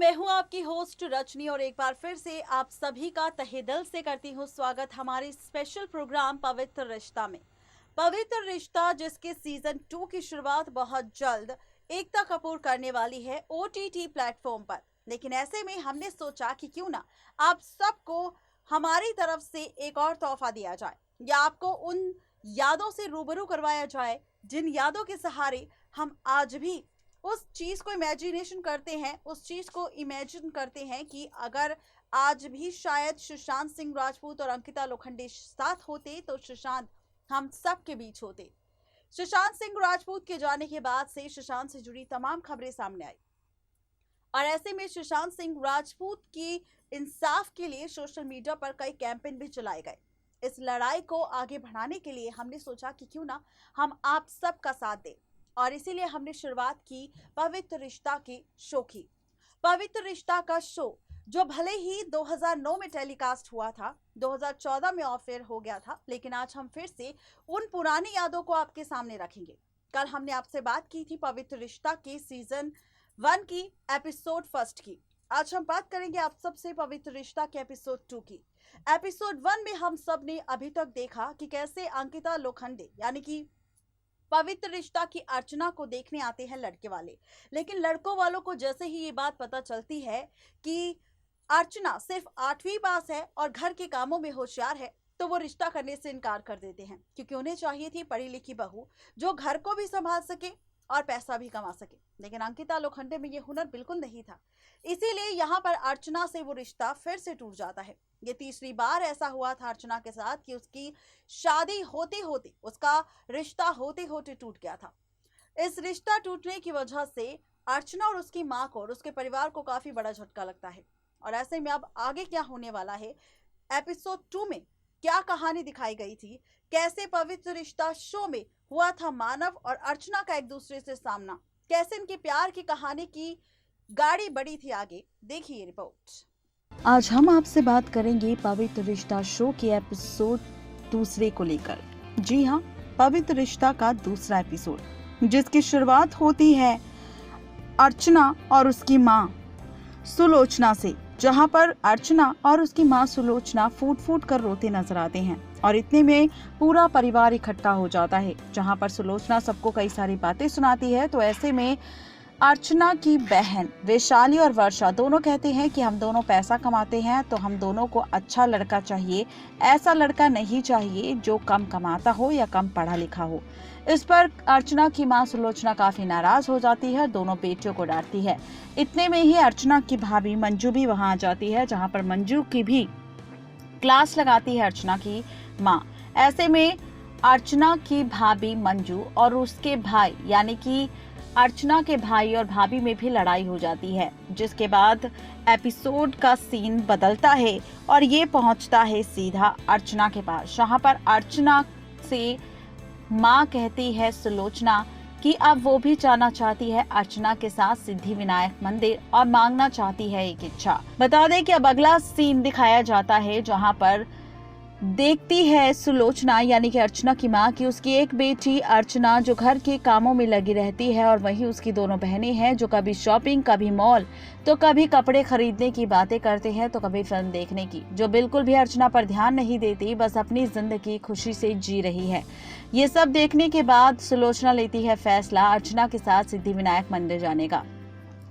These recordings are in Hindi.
मैं हूं आपकी होस्ट रजनी और एक बार फिर से आप सभी का तहे दिल से करती हूं स्वागत हमारे स्पेशल प्रोग्राम पवित्र रिश्ता में। पवित्र रिश्ता जिसके सीजन 2 की शुरुआत बहुत जल्द एकता कपूर करने वाली है ओटीटी प्लेटफॉर्म पर। लेकिन ऐसे में हमने सोचा कि क्यों ना आप सबको हमारी तरफ से एक और तोहफा दिया जाए या आपको उन यादों से रूबरू करवाया जाए जिन यादों के सहारे हम आज भी उस चीज को इमेजिनेशन करते हैं, उस चीज को इमेजिन करते हैं कि अगर आज भी शायद सुशांत सिंह राजपूत और अंकिता लोखंडे साथ होते तो सुशांत हम सब के बीच होते। सुशांत सिंह राजपूत के जाने के बाद से सुशांत से जुड़ी तमाम खबरें सामने आई और ऐसे में सुशांत सिंह राजपूत की इंसाफ के लिए सोशल मीडिया पर कई कैंपेन भी चलाए गए। इस लड़ाई को आगे बढ़ाने के लिए हमने सोचा कि क्यों ना हम आप सबका साथ दें और इसीलिए हमने शुरुआत की पवित्र रिश्ता के शो की। पवित्र रिश्ता का शो जो भले ही 2009 में टेलीकास्ट हुआ था, 2014 में ऑफ एयर हो गया था, लेकिन आज हम फिर से उन पुरानी यादों को आपके सामने रखेंगे। कल हमने आपसे बात की थी पवित्र रिश्ता के सीजन 1 की एपिसोड 1 की। आज हम बात करेंगे आप सबसे पवित्र रिश्ता के एपिसोड 2 की। एपिसोड 1 में हम सब ने अभी तक देखा कि कैसे अंकिता लोखंडे यानी कि पवित्र रिश्ता की अर्चना को देखने आते हैं लड़के वाले, लेकिन लड़कों वालों को जैसे ही ये बात पता चलती है कि अर्चना सिर्फ 8वीं पास है और घर के कामों में होशियार है तो वो रिश्ता करने से इनकार कर देते हैं, क्योंकि उन्हें चाहिए थी पढ़ी लिखी बहू जो घर को भी संभाल सके और पैसा भी कमा सके। लेकिन अंकिता लोखंडे में ये हुनर बिल्कुल नहीं था, इसीलिए यहाँ पर अर्चना से वो रिश्ता फिर से टूट जाता है। ये तीसरी बार ऐसा हुआ था अर्चना के साथ कि उसकी शादी होते होते, उसका रिश्ता होते होते टूट गया था। इस रिश्ता टूटने की वजह से अर्चना और उसकी माँ को और उसके परिवार को काफी बड़ा झटका लगता है। और ऐसे में अब आगे क्या होने वाला है, एपिसोड 2 में क्या कहानी दिखाई गई थी, कैसे पवित्र रिश्ता शो में हुआ था मानव और अर्चना का एक दूसरे से सामना, कैसे इनके प्यार की कहानी की गाड़ी बढ़ी थी आगे, देखिए रिपोर्ट। आज हम आपसे बात करेंगे पवित्र रिश्ता शो के एपिसोड दूसरे को लेकर। जी हाँ, पवित्र रिश्ता का दूसरा एपिसोड जिसकी शुरुआत होती है अर्चना और उसकी माँ सुलोचना से, जहाँ पर अर्चना और उसकी माँ सुलोचना फूट फूट कर रोते नजर आते हैं और इतने में पूरा परिवार इकट्ठा हो जाता है, जहाँ पर सुलोचना सबको कई सारी बातें सुनाती है। तो ऐसे में अर्चना की बहन वैशाली और वर्षा दोनों कहते हैं कि हम दोनों पैसा कमाते हैं तो हम दोनों को अच्छा लड़का चाहिए, ऐसा लड़का नहीं चाहिए जो कम कमाता हो या कम पढ़ा लिखा हो। इस पर अर्चना की मां सुलोचना काफी नाराज हो जाती है, दोनों बेटियों को डांटती है। इतने में ही अर्चना की भाभी मंजू भी वहां आ जाती है, जहां पर मंजू की भी क्लास लगाती है अर्चना की माँ। ऐसे में अर्चना की भाभी मंजू और उसके भाई यानी कि अर्चना के भाई और भाभी में भी लड़ाई हो जाती है, जिसके बाद एपिसोड का सीन बदलता है और ये पहुंचता है सीधा अर्चना के पास, जहां पर अर्चना से माँ कहती है सुलोचना कि अब वो भी जाना चाहती है अर्चना के साथ सिद्धि विनायक मंदिर और मांगना चाहती है एक इच्छा। बता दें कि अब अगला सीन दिखाया जाता है जहां पर देखती है सुलोचना यानी कि अर्चना की माँ की उसकी एक बेटी अर्चना जो घर के कामों में लगी रहती है और वहीं उसकी दोनों बहनें हैं जो कभी शॉपिंग, कभी मॉल, तो कभी कपड़े खरीदने की बातें करते हैं तो कभी फिल्म देखने की, जो बिल्कुल भी अर्चना पर ध्यान नहीं देती, बस अपनी जिंदगी खुशी से जी रही है। ये सब देखने के बाद सुलोचना लेती है फैसला अर्चना के साथ सिद्धि विनायक मंदिर जाने का।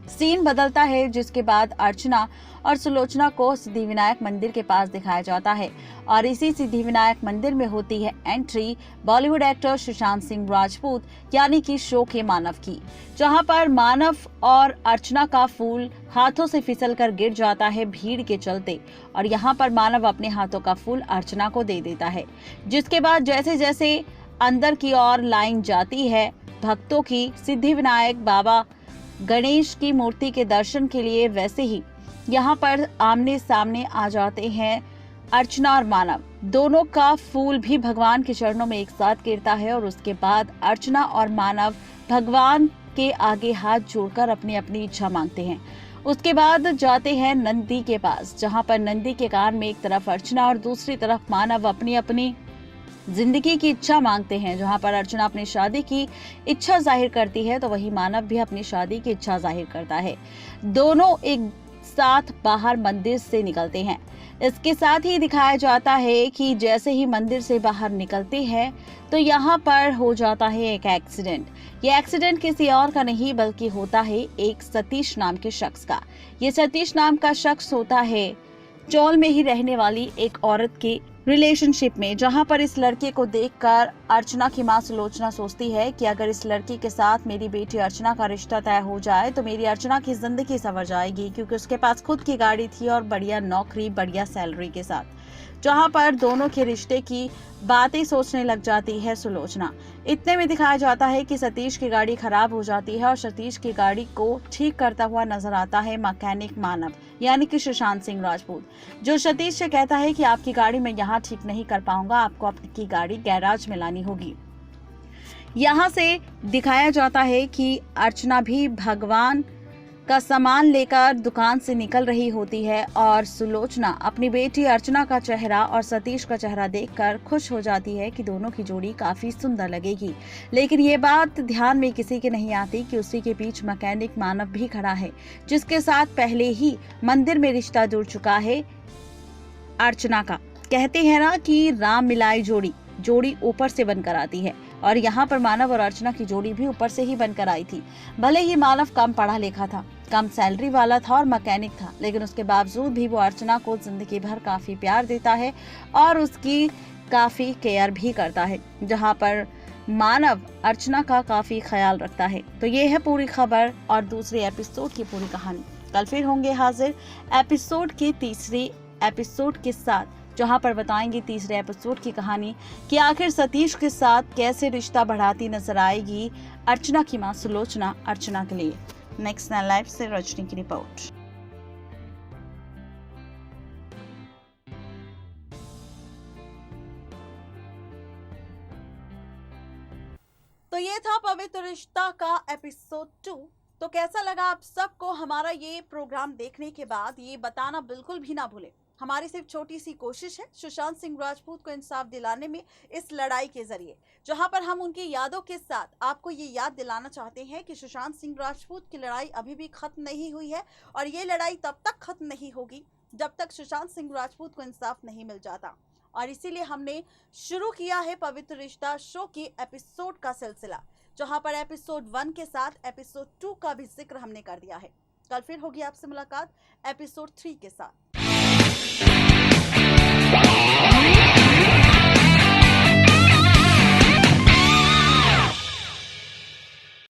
सीन बदलता है, जिसके बाद अर्चना और सुलोचना को सिद्धि विनायक मंदिर के पास दिखाया जाता है और इसी सिद्धि विनायक मंदिर में होती है एंट्री बॉलीवुड एक्टर सुशांत सिंह राजपूत यानी कि शो के मानव की, जहां पर मानव और अर्चना का फूल हाथों से फिसलकर गिर जाता है भीड़ के चलते और यहां पर मानव अपने हाथों का फूल अर्चना को दे देता है। जिसके बाद जैसे जैसे अंदर की ओर लाइन जाती है भक्तों की सिद्धि विनायक बाबा गणेश की मूर्ति के दर्शन के लिए, वैसे ही यहाँ पर आमने सामने आ जाते हैं अर्चना और मानव। दोनों का फूल भी भगवान के चरणों में एक साथ गिरता है और उसके बाद अर्चना और मानव भगवान के आगे हाथ जोड़कर अपनी अपनी इच्छा मांगते हैं। उसके बाद जाते हैं नंदी के पास, जहाँ पर नंदी के कान में एक तरफ अर्चना और दूसरी तरफ मानव अपनी अपनी जिंदगी की इच्छा मांगते हैं। जहां पर अर्चना अपनी शादी की इच्छा जाहिर करती है तो वही मानव भी अपनी शादी की इच्छा जाहिर करता है। दोनों एक साथ बाहर मंदिर से निकलते हैं। इसके साथ ही दिखाया जाता है कि जैसे ही मंदिर से बाहर निकलते हैं तो यहाँ पर हो जाता है एक एक्सीडेंट। ये एक्सीडेंट किसी और का नहीं बल्कि होता है एक सतीश नाम के शख्स का। ये सतीश नाम का शख्स होता है चौल में ही रहने वाली एक औरत के रिलेशनशिप में, जहां पर इस लड़के को देखकर अर्चना की मां सुलोचना सोचती है कि अगर इस लड़की के साथ मेरी बेटी अर्चना का रिश्ता तय हो जाए तो मेरी अर्चना की जिंदगी संवर जाएगी, क्योंकि उसके पास खुद की गाड़ी थी और बढ़िया नौकरी, बढ़िया सैलरी के साथ। जहां पर दोनों के रिश्ते की बातें सोचने लग जाती है सुलोचना। इतने में दिखाया जाता है कि सतीश की गाड़ी खराब हो जाती है और सतीश की गाड़ी को ठीक करता हुआ नजर आता है मैकेनिक मानव, यानी कि सुशांत सिंह राजपूत, जो सतीश से कहता है कि आपकी गाड़ी मैं यहाँ ठीक नहीं कर पाऊंगा, आपको आपकी गाड़ी गैराज में लानी होगी। यहाँ से दिखाया जाता है कि अर्चना भी भगवान का सामान लेकर दुकान से निकल रही होती है और सुलोचना अपनी बेटी अर्चना का चेहरा और सतीश का चेहरा देखकर खुश हो जाती है कि दोनों की जोड़ी काफी सुंदर लगेगी। लेकिन ये बात ध्यान में किसी के नहीं आती कि उसी के बीच मैकेनिक मानव भी खड़ा है, जिसके साथ पहले ही मंदिर में रिश्ता जुड़ चुका है अर्चना का। कहते हैं ना कि राम मिलाई जोड़ी ऊपर से बनकर आती है, और यहाँ पर मानव और अर्चना की जोड़ी भी ऊपर से ही बनकर आई थी। भले ही मानव कम पढ़ा लिखा था, कम सैलरी वाला था और मैकेनिक था, लेकिन उसके बावजूद भी वो अर्चना को जिंदगी भर काफी प्यार देता है और उसकी काफी केयर भी करता है, जहाँ पर मानव अर्चना का काफी ख्याल रखता है। तो ये है पूरी खबर और दूसरे एपिसोड की पूरी कहानी। कल फिर होंगे हाजिर एपिसोड के तीसरे एपिसोड के साथ, जहां पर बताएंगे तीसरे एपिसोड की कहानी कि आखिर सतीश के साथ कैसे रिश्ता बढ़ाती नजर आएगी अर्चना की मां सुलोचना अर्चना के लिए। नेक्स्ट लाइव से रजनी की रिपोर्ट। तो ये था पवित्र रिश्ता का एपिसोड 2। तो कैसा लगा आप सबको हमारा ये प्रोग्राम देखने के बाद, ये बताना बिल्कुल भी ना भूले। हमारी सिर्फ छोटी सी कोशिश है सुशांत सिंह राजपूत को इंसाफ दिलाने में इस लड़ाई के जरिए, जहां पर हम उनकी यादों के साथ आपको ये याद दिलाना चाहते हैं कि सुशांत सिंह राजपूत की लड़ाई अभी भी खत्म नहीं हुई है और ये लड़ाई तब तक खत्म नहीं होगी जब तक सुशांत सिंह राजपूत को इंसाफ नहीं मिल जाता। और इसीलिए हमने शुरू किया है पवित्र रिश्ता शो के एपिसोड का सिलसिला, जहां पर एपिसोड 1 के साथ एपिसोड 2 का भी जिक्र हमने कर दिया है। कल फिर होगी आपसे मुलाकात एपिसोड 3 के साथ।